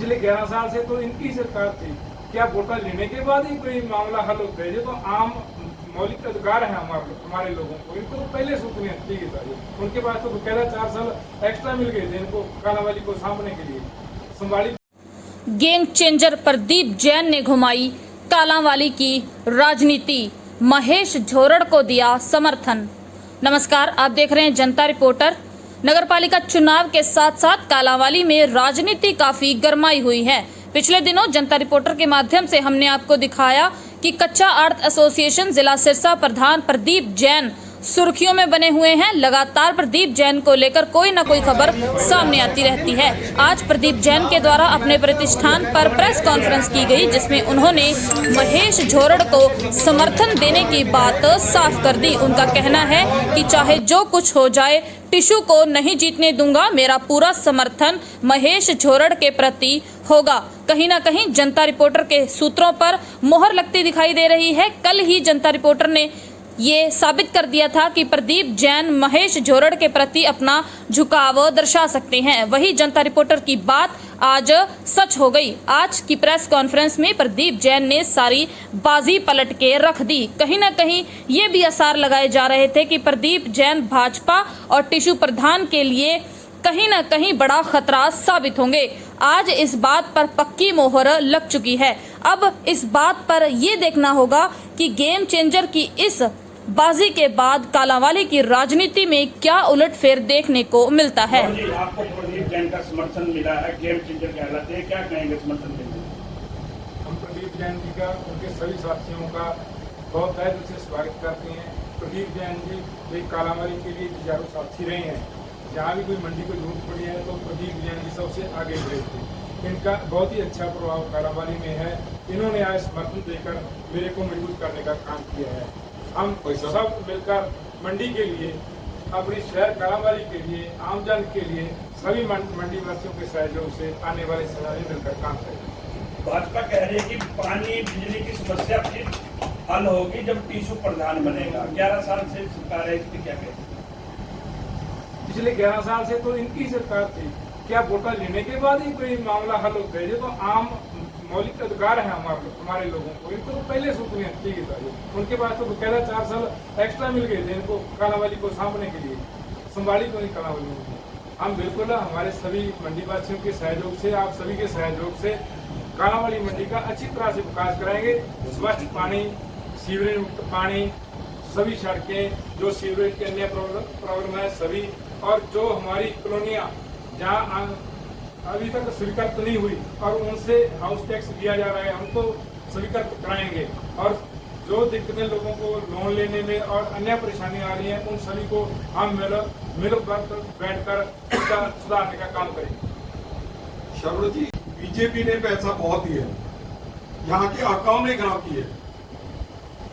पिछले 11 साल से तो इनकी सरकार थी। क्या वोटा लेने के बाद ही कोई मामला हल होता है? ये तो आम मौलिक अधिकार है हमारे लोगों को, इनको तो पहले सूचना चाहिए था। उनके पास तो बकायदा 4 साल एक्स्ट्रा मिल गए थे इनको कालांवाली को सामने के लिए। संभाली गेम चेंजर प्रदीप जैन ने घुमाई कालांवाली की राजनीति, महेश झोरड़ को दिया समर्थन। नमस्कार, आप देख रहे हैं जनता रिपोर्टर। नगरपालिका चुनाव के साथ साथ कालांवाली में राजनीति काफी गरमाई हुई है। पिछले दिनों जनता रिपोर्टर के माध्यम से हमने आपको दिखाया कि कच्चा आड़त एसोसिएशन जिला सिरसा प्रधान प्रदीप जैन सुर्खियों में बने हुए हैं। लगातार प्रदीप जैन को लेकर कोई न कोई खबर सामने आती रहती है। आज प्रदीप जैन के द्वारा अपने प्रतिष्ठान पर प्रेस कॉन्फ्रेंस की गई, जिसमें उन्होंने महेश झोरड़ को समर्थन देने की बात साफ कर दी। उनका कहना है कि चाहे जो कुछ हो जाए, टिशू को नहीं जीतने दूंगा, मेरा पूरा समर्थन महेश झोरड़ के प्रति होगा। कहीं ना कहीं जनता रिपोर्टर के सूत्रों पर मोहर लगती दिखाई दे रही है। कल ही जनता रिपोर्टर ने ये साबित कर दिया था कि प्रदीप जैन महेश झोरड़ के प्रति अपना झुकाव दर्शा सकते हैं। वही जनता रिपोर्टर की बात आज सच हो गई। आज की प्रेस कॉन्फ्रेंस में प्रदीप जैन ने सारी बाजी पलट के रख दी। कहीं ना कहीं ये भी आसार लगाए जा रहे थे कि प्रदीप जैन भाजपा और टिशू प्रधान के लिए कहीं ना कहीं बड़ा खतरा साबित होंगे। आज इस बात पर पक्की मोहर लग चुकी है। अब इस बात पर ये देखना होगा कि गेम चेंजर की इस बाजी के बाद कालांवाली की राजनीति में क्या उलटफेर देखने को मिलता है। जी, आपको प्रदीप जैन का समर्थन मिला है, गेम चेंजर कहलाते हैं, क्या कहेंगे समर्थन देने? हम प्रदीप जैन जी का, उनके सभी साथियों का बहुत तहे दिल से स्वागत करते हैं। प्रदीप जैन जी एक कालांवाली के लिए जुझारू साथी रहे हैं। जहाँ भी कोई मंडी को जरूरत पड़ी है तो प्रदीप जैन जी सबसे आगे बढ़े थे। इनका बहुत ही अच्छा प्रभाव कालांवाली में है। इन्होंने आज समर्थन देकर मेरे को मजबूत करने का काम किया है। हम सब मिलकर मंडी के लिए, अपनी शहर कालांवाली के लिए, आमजन के लिए, सभी मंडी वासियों के सहयोग से आने वाले समय में मिलकर काम करेंगे। भाजपा कह रही है कि पानी बिजली की समस्या फिर हल होगी जब टिशू प्रधान बनेगा। 11 साल से सरकार है, इस पर क्या कहें? पिछले 11 साल से तो इनकी सरकार थी। क्या वोटा लेने के बाद ही कोई मामला हल होता है? ये तो आम मौलिक अधिकार है हमारे लोगों को, इनको तो पहले सूचना चाहिए था। उनके पास तो बकायदा 4 साल एक्स्ट्रा मिल गए थे इनको कालांवाली को सामने के लिए। संभाली तो नहीं कालांवाली में। हम बिल्कुल हमारे सभी मंडी वासियों के सहयोग से, आप सभी के सहयोग से कालांवाली मंडी का अच्छी तरह से विकास कराएंगे। स्वच्छ पानी, सीवरेज मुक्त पानी, सभी सड़कें, जो सीवरेज के अन्य प्रॉब्लम है सभी, और जो हमारी कॉलोनियाँ जहाँ अभी तक स्वीकृत नहीं हुई और उनसे हाउस टैक्स लिया जा रहा है, हमको स्वीकृत कराएंगे। और जो दिक्कतें लोगों को लोन लेने में और अन्य परेशानियां आ रही हैं, उन सभी को हम मिलकर बैठकर उसका सुधारने का काम करेंगे। शर्मा जी, बीजेपी ने पैसा बहुत दिया है, यहाँ के अकाउंट ने खराब किए।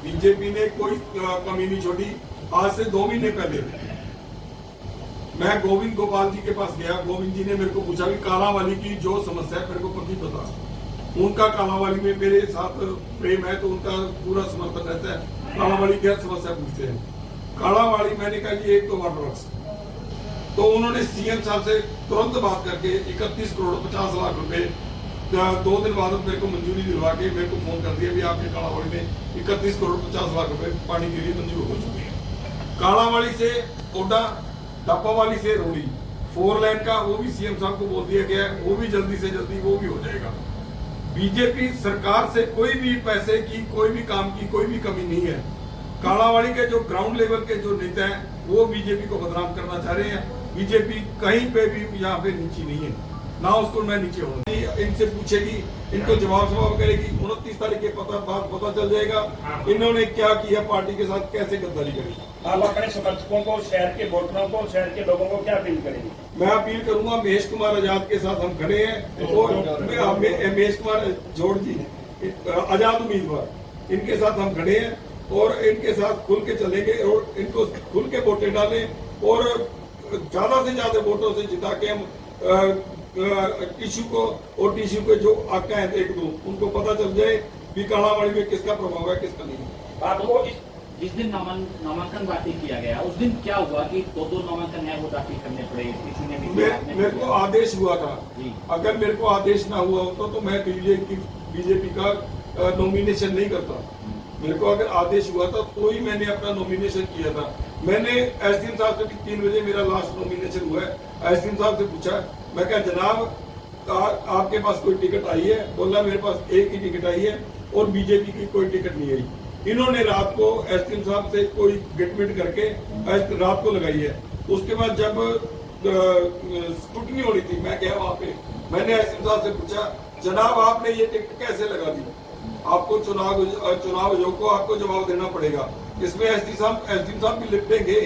बीजेपी ने कोई कमी नहीं छोड़ी। आज से 2 महीने पहले मैं गोविंद गोपाल जी के पास गया। गोविंद जी ने मेरे को पूछा कि कालांवाली की जो समस्या है मेरे को पक्की पता। उनका कालांवाली में मेरे साथ प्रेम है तो उनका पूरा समर्थन रहता है। कालांवाली की हर समस्या पूछते हैं। कालांवाली मैंने कहा कि एक तो वाटर वर्क्स, तो उन्होंने सीएम साहब से तुरंत बात करके 31 करोड़ 50 लाख रुपए 2 दिन बाद मेरे को मंजूरी दिलवा के मेरे को फोन कर दिया भी आपके कालांवाली में 31 करोड़ 50 लाख रुपए पानी के लिए मंजूर हो चुके हैं। कालांवाली से ओडा, डब्बावाली से रोड़ी 4 लाइन का वो भी सीएम साहब को बोल दिया गया है, वो भी जल्दी से जल्दी वो भी हो जाएगा। बीजेपी सरकार से कोई भी पैसे की, कोई भी काम की कोई भी कमी नहीं है। कालांवाली के जो ग्राउंड लेवल के जो नेता हैं वो बीजेपी को बदनाम करना चाह रहे हैं। बीजेपी कहीं पे भी यहाँ पे नीची नहीं है, ना उसको मैं नीचे हूँ। इनसे पूछेगी, इनको जवाब करेगी। 29 तारीख के पता चल जाएगा इन्होंने क्या किया, पार्टी के साथ कैसे गद्दारी करी। आप अपने समर्थकों को, शहर के वोटरों को, शहर के लोगों को क्या अपील करेंगे? मैं अपील करूंगा, महेश कुमार आजाद के साथ हम खड़े हैं। और महेश कुमार झोड़ जी आजाद उम्मीदवार, इनके साथ हम खड़े हैं और इनके साथ खुल के चलेंगे और इनको खुल के वोटें डालें और ज्यादा से ज्यादा वोटों से जिता के हम टिशू को और टिशू के जो आका है 1-2 उनको पता चल जाए कि कालांवाली में किसका प्रभाव है किसका नहीं। आपको जिस दिन नामांकन दाखिल किया गया उस दिन क्या हुआ कि दो नामांकन है वो दाखिल करने पड़े, किसी ने भी मेरे को आदेश हुआ था। जी। अगर मेरे को आदेश ना हुआ होता तो मैं बीजेपी का नॉमिनेशन नहीं करता। मेरे को अगर आदेश हुआ था तो ही मैंने अपना नॉमिनेशन किया था। मैंने एसडीएम साहब से भी 3 बजे मेरा लास्ट नॉमिनेशन हुआ है। एसडीएम साहब से पूछा, मैं कहा जनाब आपके पास कोई टिकट आई है? बोला मेरे पास एक ही टिकट आई है और बीजेपी की कोई टिकट नहीं आई। इन्होंने रात को एसडीएम साहब से कोई गेटमेट करके रात को लगाई है। उसके बाद जब स्क्रूटनी होनी थी, मैं गया वहां पे, मैंने एसडीएम साहब से पूछा, जनाब आपने ये टिकट कैसे लगा दी? आपको चुनाव आयोग को आपको जवाब देना पड़ेगा। इसमें एसडीएम साहब भी लिपेंगे,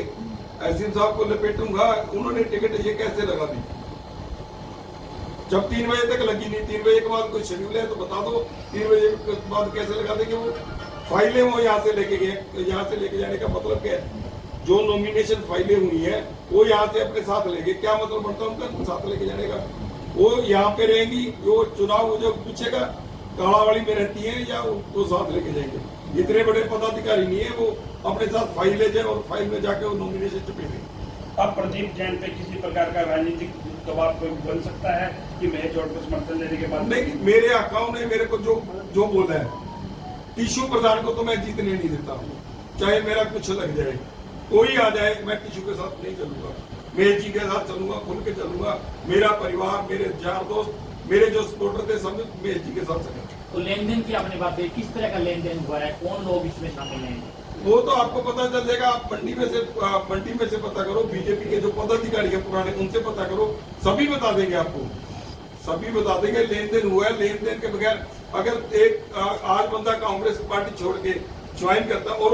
एसडीएम साहब को लपेटूंगा, उन्होंने टिकट ये कैसे लगा दी? जब 3 बजे तक लगी नहीं, 3 बजे के बाद कोई शेड्यूल है तो बता दो, 3 बजे के बाद कैसे लगा देंगे? वो फाइलें वो यहाँ से लेके गए, यहाँ से लेके जाने का मतलब क्या है? जो नॉमिनेशन फाइलें हुई है वो यहाँ से अपने साथ ले गए, क्या मतलब बनता है उनका साथ लेके जाने का? वो यहाँ पे रहेंगी, वो चुनाव जो पूछेगा कालावाड़ी में रहती है या वो साथ लेके जाएंगे? इतने बड़े पदाधिकारी नहीं है, वो अपने साथ फाइल ले जाए और फाइल में जाके वो नॉमिनेशन चुपे देंगे। अब प्रदीप जैन पे किसी प्रकार का राजनीतिक दबाव कोई बन सकता है कि महेश झोरड़ को समर्थन देने के बाद? नहीं, मेरे आकाओं ने मेरे को जो बोला है, टिशू प्रधान को तो मैं जीतने नहीं देता, चाहे मेरा कुछ लग जाए, कोई आ जाए, मैं टिशू के साथ नहीं चलूंगा। महेश जी के साथ चलूंगा, खुल के चलूंगा। मेरा परिवार, मेरे यार दोस्त, मेरे जो सपोर्टर थे सब महेश जी के साथ चलेंगे। तो लेन देन की आपने बात की, किस तरह का लेन देन हुआ है, कौन लोग इसमें शामिल हैं? वो तो आपको पता चल जाएगा। आप मंडी में से पता करो, बीजेपी के जो पदाधिकारी है पुराने, उनसे पता करो, सभी बता देंगे आपको, सभी बता देंगे। लेन देन हुआ है, लेन देन के बगैर अगर एक आज बंदा कांग्रेस पार्टी छोड़ के ज्वाइन करता और